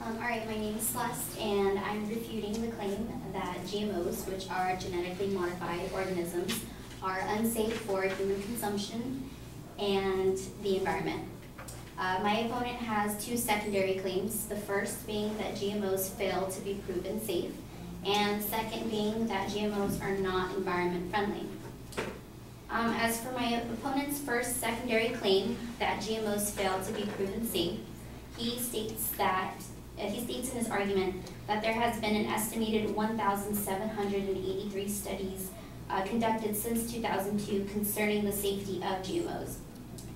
All right, my name is Celeste, and I'm refuting the claim that GMOs, which are genetically modified organisms, are unsafe for human consumption and the environment. My opponent has two secondary claims, the first being that GMOs fail to be proven safe, and the second being that GMOs are not environment friendly. As for my opponent's first secondary claim that GMOs fail to be proven safe, he states in his argument that there has been an estimated 1,783 studies conducted since 2002 concerning the safety of GMOs.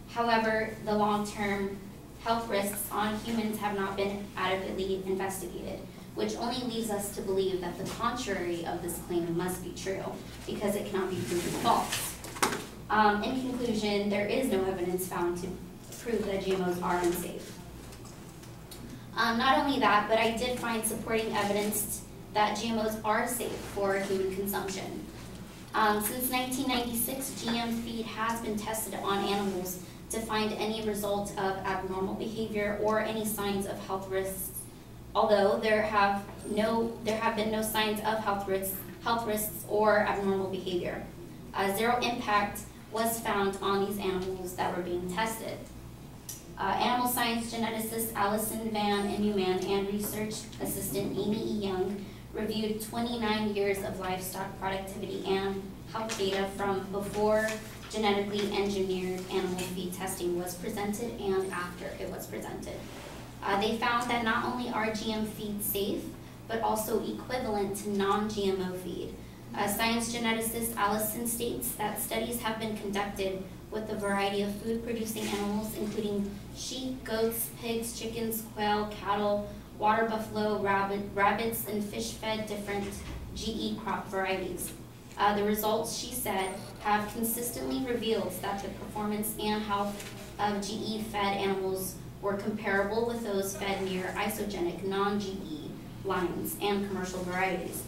However, the long-term health risks on humans have not been adequately investigated, which only leaves us to believe that the contrary of this claim must be true, because it cannot be proven false. In conclusion, there is no evidence found to prove that GMOs are unsafe. Not only that, but I did find supporting evidence that GMOs are safe for human consumption. Since 1996, GM feed has been tested on animals to find any result of abnormal behavior or any signs of health risks, although there have been no signs of health risks or abnormal behavior. Zero impact was found on these animals that were being tested. Animal science geneticist Allison Van Newman and research assistant Amy E. Young reviewed 29 years of livestock productivity and health data from before genetically engineered animal feed testing was presented and after it was presented. They found that not only are GM feed safe, but also equivalent to non-GMO feed. Science geneticist Allison states that studies have been conducted with a variety of food-producing animals, including sheep, goats, pigs, chickens, quail, cattle, water buffalo, rabbits, and fish-fed different GE crop varieties. The results, she said, have consistently revealed that the performance and health of GE-fed animals were comparable with those fed near isogenic non-GE lines and commercial varieties.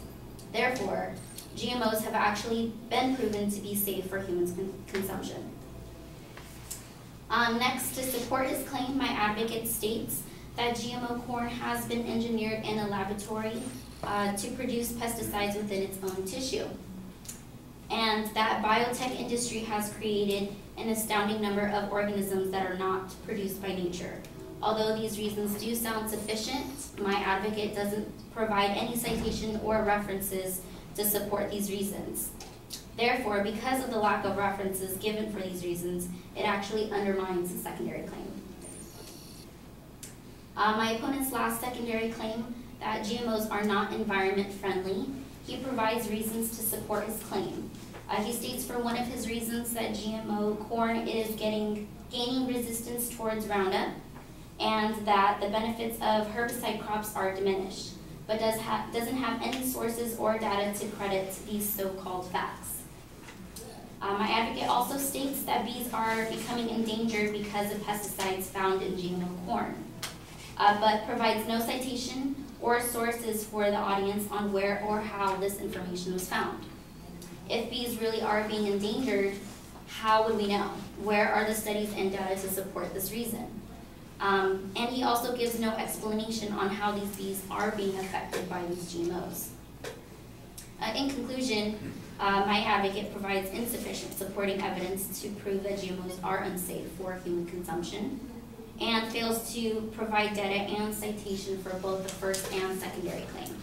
Therefore, GMOs have actually been proven to be safe for humans' consumption. Next, to support his claim, my advocate states that GMO corn has been engineered in a laboratory to produce pesticides within its own tissue, and that biotech industry has created an astounding number of organisms that are not produced by nature. Although these reasons do sound sufficient, my advocate doesn't provide any citation or references to support these reasons. Therefore, because of the lack of references given for these reasons, it actually undermines the secondary claim. My opponent's last secondary claim, that GMOs are not environment friendly, he provides reasons to support his claim. He states for one of his reasons that GMO corn is gaining resistance towards Roundup, and that the benefits of herbicide crops are diminished, but doesn't have any sources or data to credit these so-called facts. My advocate also states that bees are becoming endangered because of pesticides found in GMO corn, but provides no citation or sources for the audience on where or how this information was found. If bees really are being endangered, how would we know? Where are the studies and data to support this reason? And he also gives no explanation on how these bees are being affected by these GMOs. In conclusion, my advocate provides insufficient supporting evidence to prove that GMOs are unsafe for human consumption, and fails to provide data and citation for both the first and secondary claim.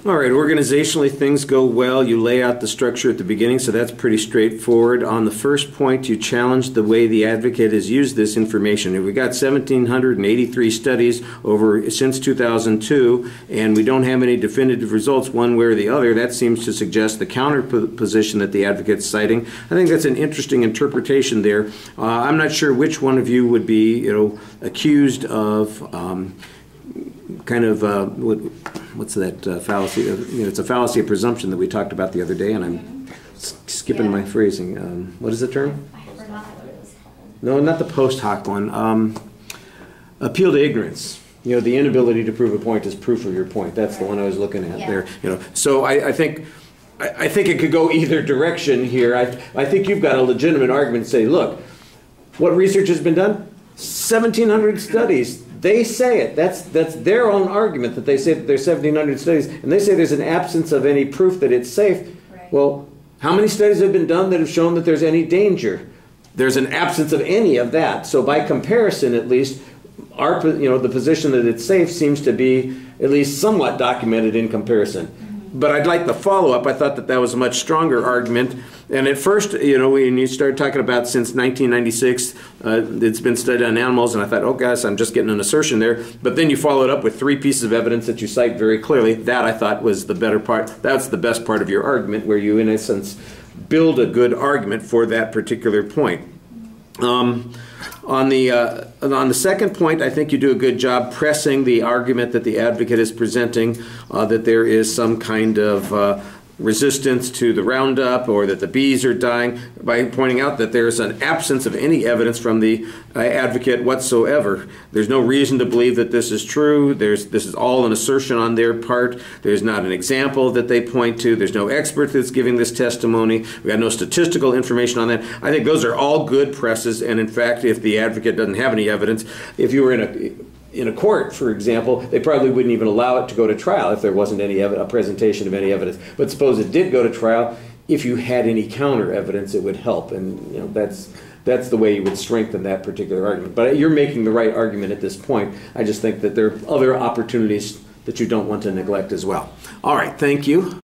All right, organizationally things go well. You lay out the structure at the beginning, so that's pretty straightforward. On the first point, you challenge the way the advocate has used this information. We've got 1,783 studies over since 2002, and we don't have any definitive results one way or the other. That seems to suggest the counter position that the advocate's citing. I think that's an interesting interpretation there. I'm not sure which one of you would be, accused of kind of what's that fallacy? It's a fallacy of presumption that we talked about the other day, and I'm skipping my phrasing. What is the term? I forgot what it was called. No, not the post hoc one. Appeal to ignorance. The inability to prove a point is proof of your point. That's the one I was looking at there. So I think it could go either direction here. I think you've got a legitimate argument to say, look, what research has been done? 1,700 studies. They say it. That's their own argument, that they say that there's 1,700 studies, and they say there's an absence of any proof that it's safe. Right. Well, how many studies have been done that have shown that there's any danger? There's an absence of any of that. So by comparison, at least, the position that it's safe seems to be at least somewhat documented in comparison. But I'd like the follow-up. I thought that was a much stronger argument. And at first, when you started talking about since 1996, it's been studied on animals, and I thought, oh gosh, I'm just getting an assertion there. But then you followed up with 3 pieces of evidence that you cite very clearly. That, I thought, was the better part. That's the best part of your argument, where you, in essence, build a good argument for that particular point. On the second point, I think you do a good job pressing the argument that the advocate is presenting, that there is some kind of resistance to the Roundup, or that the bees are dying, by pointing out that there's an absence of any evidence from the advocate whatsoever. There's no reason to believe that this is true. This is all an assertion on their part. There's not an example that they point to. There's no expert that's giving this testimony. We got no statistical information on that. I think those are all good presses, and in fact, if the advocate doesn't have any evidence, if you were in a court, for example, they probably wouldn't even allow it to go to trial if there wasn't a presentation of any evidence. But suppose it did go to trial, if you had any counter evidence, it would help, and that's the way you would strengthen that particular argument. But you're making the right argument at this point. I just think that there are other opportunities that you don't want to neglect as well. All right, thank you.